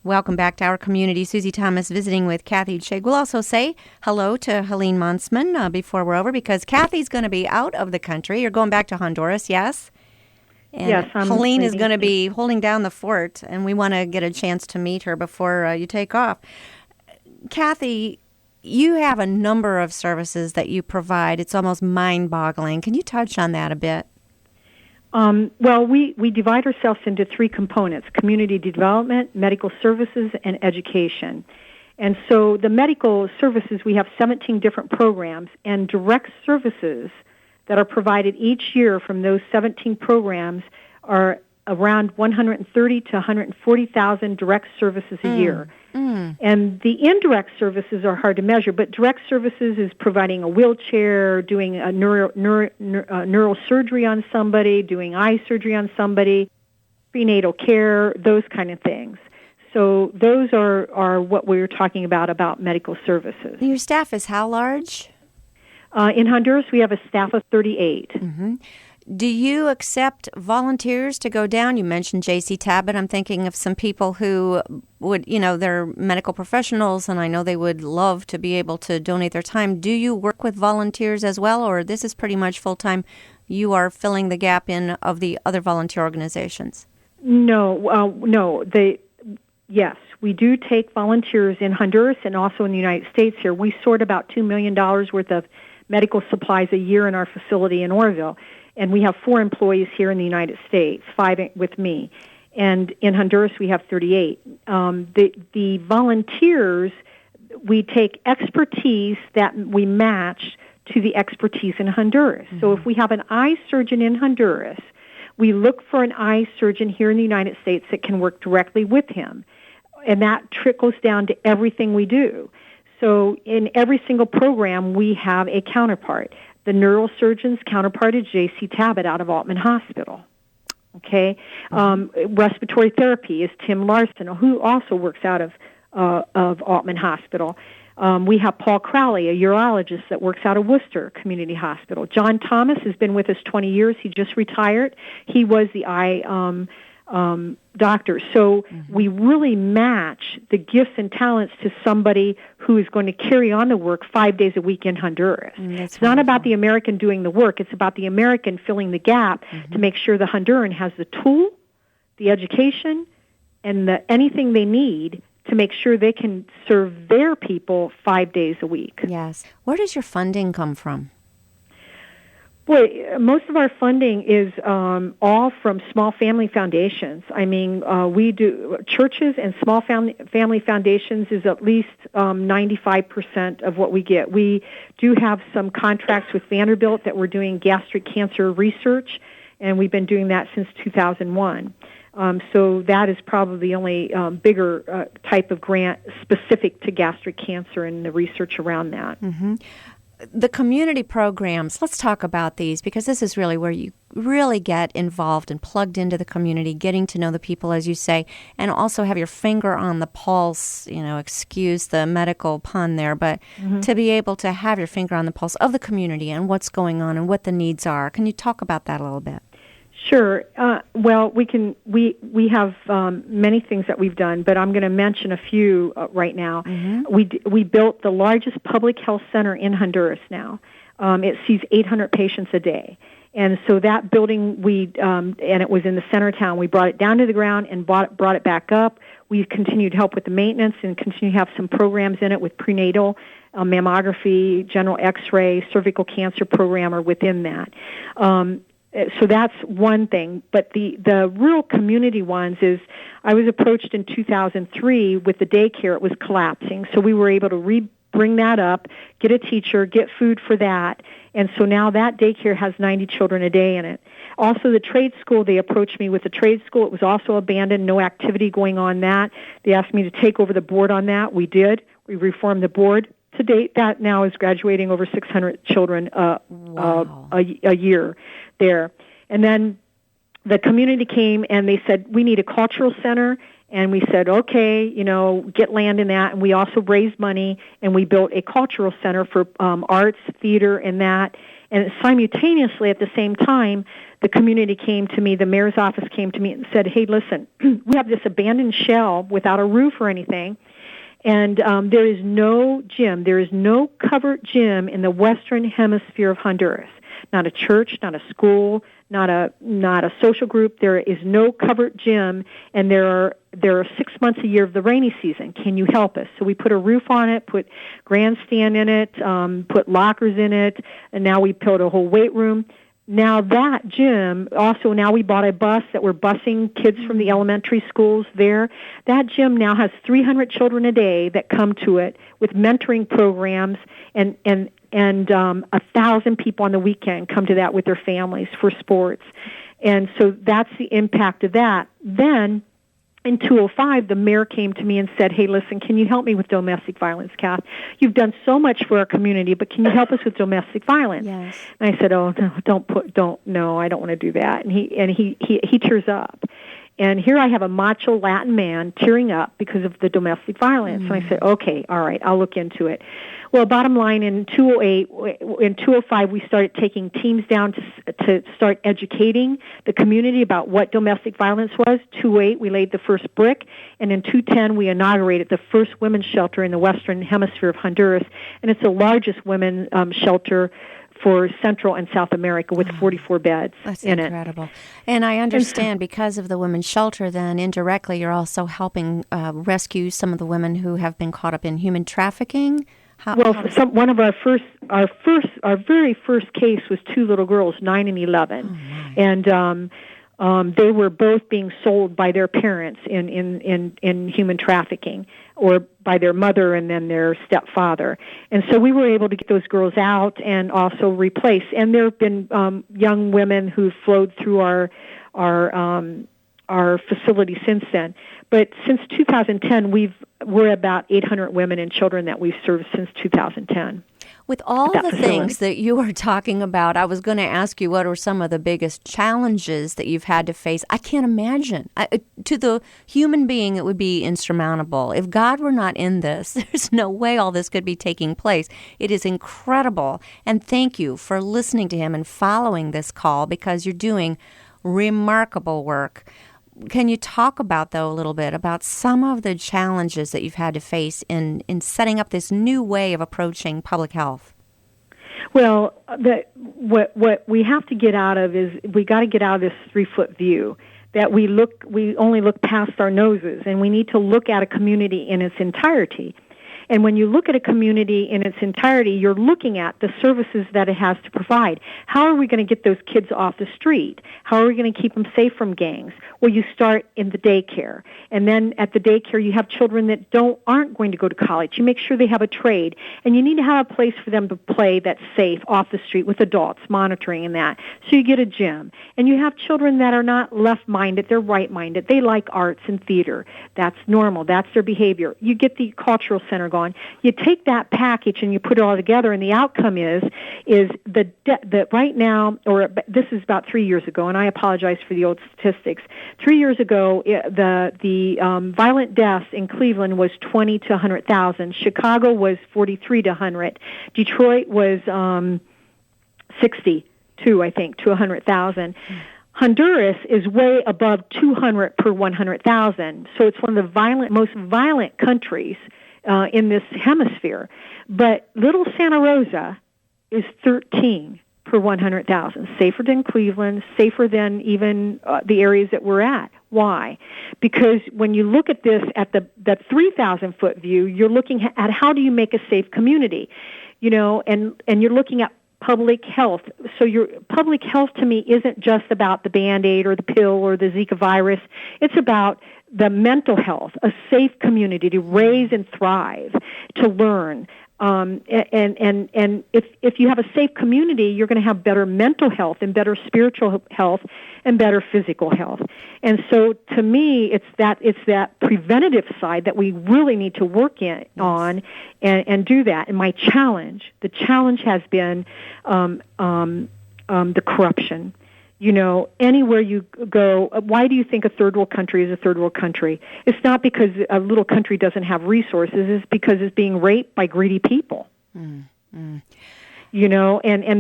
Welcome back to our community. Susie Thomas visiting with Kathy Chig. We'll also say hello to Helene Monsman before we're over, because Kathy's going to be out of the country. You're going back to Honduras, yes? And yes. Helene is going to be holding down the fort, and we want to get a chance to meet her before you take off. Kathy, you have a number of services that you provide. It's almost mind-boggling. Can you touch on that a bit? Well, we divide ourselves into three components: community development, medical services, and education. And so the medical services, we have 17 different programs, and direct services that are provided each year from those 17 programs are around 130 to 140,000 direct services a year. And the indirect services are hard to measure, but direct services is providing a wheelchair, doing a neural surgery on somebody, doing eye surgery on somebody, prenatal care, those kind of things. So those are what we were talking about medical services. Your staff is how large? In Honduras, we have a staff of 38. Mm-hmm. Do you accept volunteers to go down? You mentioned J.C. Tabbitt. I'm thinking of some people who would, they're medical professionals, and I know they would love to be able to donate their time. Do you work with volunteers as well, or this is pretty much full-time? You are filling the gap in of the other volunteer organizations? No. Yes, we do take volunteers in Honduras and also in the United States here. We sort about $2 million worth of medical supplies a year in our facility in Oroville. And we have 4 employees here in the United States, 5 with me. And in Honduras, we have 38. The volunteers, we take expertise that we match to the expertise in Honduras. Mm-hmm. So if we have an eye surgeon in Honduras, we look for an eye surgeon here in the United States that can work directly with him. And that trickles down to everything we do. So in every single program, we have a counterpart. The neurosurgeon's counterpart is J.C. Tabbitt out of Altman Hospital. Okay, respiratory therapy is Tim Larson, who also works out of Altman Hospital. We have Paul Crowley, a urologist that works out of Worcester Community Hospital. John Thomas has been with us 20 years. He just retired. He was the eye doctor. So we really match the gifts and talents to somebody who is going to carry on the work 5 days a week in Honduras. It's not about the American doing the work. It's about the American filling the gap to make sure the Honduran has the tool, the education, and anything they need to make sure they can serve their people 5 days a week. Yes. Where does your funding come from? Boy, most of our funding is all from small family foundations. I mean, we do churches and small family foundations is at least 95% of what we get. We do have some contracts with Vanderbilt that we're doing gastric cancer research, and we've been doing that since 2001. So that is probably the only bigger type of grant specific to gastric cancer and the research around that. Mm-hmm. The community programs, let's talk about these, because this is really where you really get involved and plugged into the community, getting to know the people, as you say, and also have your finger on the pulse, excuse the medical pun there, but to be able to have your finger on the pulse of the community and what's going on and what the needs are. Can you talk about that a little bit? Sure. Well, we have many things that we've done, but I'm going to mention a few right now. We built the largest public health center in Honduras now. It sees 800 patients a day. And so that building, and it was in the center of town. We brought it down to the ground and brought it back up. We've continued to help with the maintenance and continue to have some programs in it with prenatal mammography, general X-ray, cervical cancer program are within that. So that's one thing. But the real community ones is, I was approached in 2003 with the daycare. It was collapsing. So we were able to bring that up, get a teacher, get food for that. And so now that daycare has 90 children a day in it. Also, the trade school, they approached me with the trade school. It was also abandoned, no activity going on that. They asked me to take over the board on that. We did. We reformed the board. To date, that now is graduating over 600 children a year there. And then the community came and they said, we need a cultural center And we said, okay, get land in that. And we also raised money, and we built a cultural center for arts, theater, and that. And simultaneously, at the same time, the community came to me, the mayor's office came to me and said, hey, listen, we have this abandoned shell without a roof or anything, and there is no gym, there is no covered gym in the Western Hemisphere of Honduras. Not a church, not a school, not a social group. There is no covered gym, and there are 6 months a year of the rainy season. Can you help us? So we put a roof on it, put grandstand in it, put lockers in it, and now we built a whole weight room. Now that gym, also now we bought a bus that we're busing kids from the elementary schools there. That gym now has 300 children a day that come to it with mentoring programs, and 1,000 people on the weekend come to that with their families for sports. And so that's the impact of that. Then in 2005, the mayor came to me and said, hey, listen, can you help me with domestic violence, Kath? You've done so much for our community, but can you help us with domestic violence? Yes. And I said, oh, no, I don't want to do that. And he tears up. And here I have a macho Latin man tearing up because of the domestic violence. And I said, okay, all right, I'll look into it. Well, bottom line, in 2008, in 2005, we started taking teams down to start educating the community about what domestic violence was. 2008, we laid the first brick, and in 2010, we inaugurated the first women's shelter in the Western Hemisphere of Honduras, and it's the largest women's shelter for Central and South America with 44 beds in it. That's incredible. And I understand because of the women's shelter, then indirectly you're also helping rescue some of the women who have been caught up in human trafficking. One of our very first case was two little girls, 9 and 11, and they were both being sold by their parents in human trafficking, or by their mother and then their stepfather. And so we were able to get those girls out and also replace. And there have been young women who flowed through our facility since then. But since 2010, we're about 800 women and children that we've served since 2010. With all the things that you were talking about, I was going to ask you what are some of the biggest challenges that you've had to face. I can't imagine. To the human being, it would be insurmountable. If God were not in this, there's no way all this could be taking place. It is incredible. And thank you for listening to him and following this call, because you're doing remarkable work. Can you talk about, though, a little bit about some of the challenges that you've had to face in setting up this new way of approaching public health? Well, what we have to get out of is we got to get out of this 3-foot view that we only look past our noses, and we need to look at a community in its entirety. And when you look at a community in its entirety, you're looking at the services that it has to provide. How are we going to get those kids off the street? How are we going to keep them safe from gangs? Well, you start in the daycare. And then at the daycare, you have children that aren't going to go to college. You make sure they have a trade. And you need to have a place for them to play that's safe off the street with adults monitoring and that. So you get a gym. And you have children that are not left-minded, they're right-minded. They like arts and theater. That's normal. That's their behavior. You get the cultural center going. You take that package and you put it all together, and the outcome is the right now, or this is about 3 years ago, and I apologize for the old statistics. 3 years ago, the violent deaths in Cleveland was 20 to 100,000. Chicago was 43 to 100. Detroit was 62, I think, to 100,000. Honduras is way above 200 per 100,000. So it's one of the most violent countries in this hemisphere. But Little Santa Rosa is 13 per 100,000, safer than Cleveland, safer than even the areas that we're at. Why? Because when you look at this at the 3,000-foot view, you're looking at how do you make a safe community, and you're looking at public health. So your public health to me isn't just about the Band-Aid or the pill or the Zika virus. It's about the mental health, a safe community to raise and thrive, to learn. And if you have a safe community, you're going to have better mental health and better spiritual health and better physical health. And so, to me, it's that preventative side that we really need to work on and do that. And the challenge has been the corruption. Anywhere you go, why do you think a third world country is a third world country? It's not because a little country doesn't have resources. It's because it's being raped by greedy people. And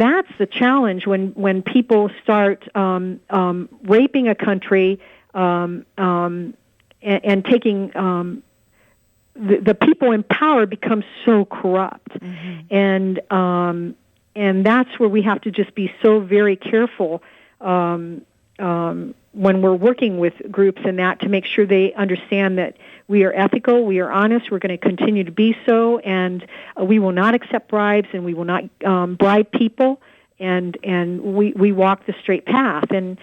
that's the challenge when people start raping a country and taking the people in power become so corrupt, and that's where we have to just be so very careful when we're working with groups and that, to make sure they understand that we are ethical, we are honest, we're going to continue to be so, and we will not accept bribes, and we will not bribe people, and we walk the straight path. And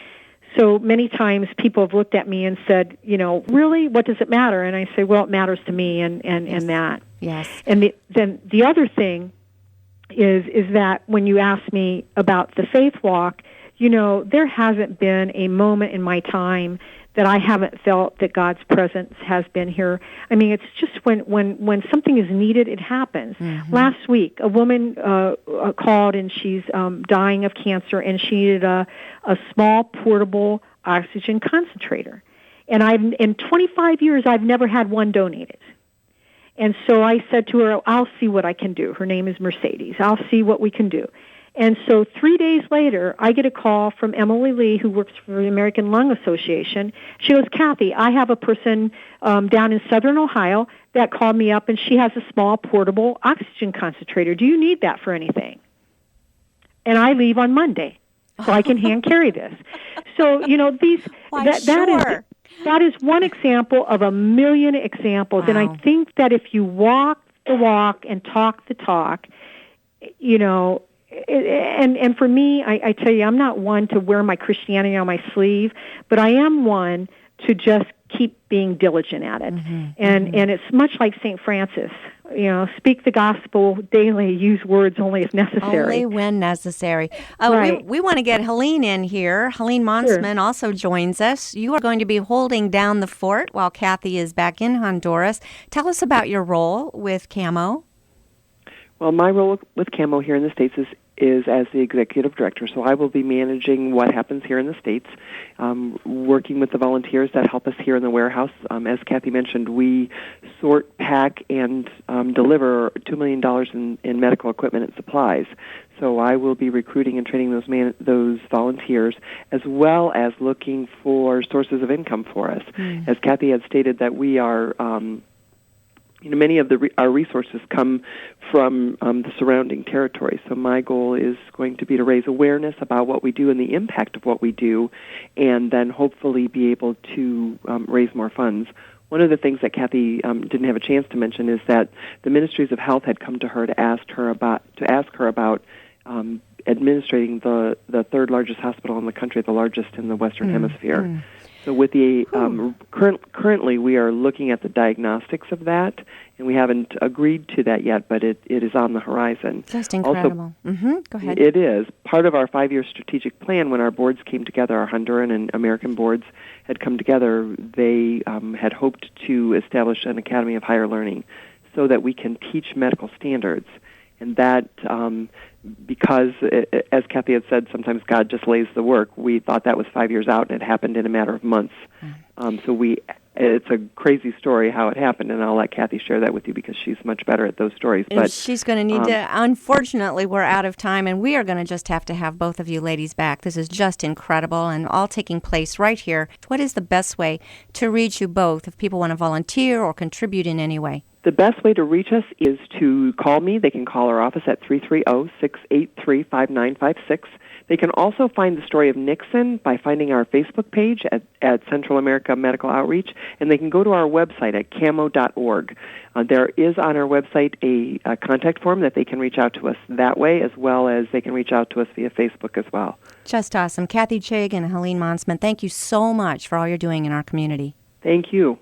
so many times people have looked at me and said, really, what does it matter? And I say, well, it matters to me, and that. Yes. And then the other thing is that when you ask me about the faith walk, there hasn't been a moment in my time that I haven't felt that God's presence has been here. I mean, it's just when something is needed, it happens. Last week, a woman called, and she's dying of cancer, and she needed a small portable oxygen concentrator. And in 25 years, I've never had one donated. And so I said to her, I'll see what I can do. Her name is Mercedes. I'll see what we can do. And so 3 days later, I get a call from Emily Lee, who works for the American Lung Association. She goes, Kathy, I have a person down in southern Ohio that called me up, and she has a small portable oxygen concentrator. Do you need that for anything? And I leave on Monday, so I can hand carry this. So, that is one example of a million examples. Wow. And I think that if you walk the walk and talk the talk, and for me, I tell you, I'm not one to wear my Christianity on my sleeve, but I am one to just keep being diligent at it. And it's much like St. Francis, speak the gospel daily, use words only if necessary. Only when necessary. Right. We want to get Helene in here. Helene Monsman also joins us. You are going to be holding down the fort while Kathy is back in Honduras. Tell us about your role with CAMO. Well, my role with CAMO here in the States is as the executive director, so I will be managing what happens here in the States, working with the volunteers that help us here in the warehouse. As Kathy mentioned, we sort, pack, and deliver $2 million in medical equipment and supplies. So I will be recruiting and training those volunteers, as well as looking for sources of income for us. As Kathy had stated, that we are many of our resources come from the surrounding territory. So my goal is going to be to raise awareness about what we do and the impact of what we do, and then hopefully be able to raise more funds. One of the things that Kathy didn't have a chance to mention is that the Ministries of Health had come to her to ask her about administrating the third largest hospital in the country, the largest in the Western Hemisphere. So with the currently we are looking at the diagnostics of that, and we haven't agreed to that yet, but it is on the horizon. Just incredible. Also, Go ahead. It is. Part of our 5-year strategic plan, when our boards came together, our Honduran and American boards had come together, they had hoped to establish an Academy of Higher Learning so that we can teach medical standards. And that, because, as Kathy had said, sometimes God just lays the work, we thought that was 5 years out, and it happened in a matter of months. It's a crazy story how it happened, and I'll let Kathy share that with you because she's much better at those stories. But she's going to need to, unfortunately, we're out of time, and we are going to just have to have both of you ladies back. This is just incredible, and all taking place right here. What is the best way to reach you both if people want to volunteer or contribute in any way? The best way to reach us is to call me. They can call our office at 330-683-5956. They can also find the story of Nixon by finding our Facebook page at Central America Medical Outreach, and they can go to our website at camo.org. There is on our website a contact form that they can reach out to us that way, as well as they can reach out to us via Facebook as well. Just awesome. Kathy Chig and Helene Monsman, thank you so much for all you're doing in our community. Thank you.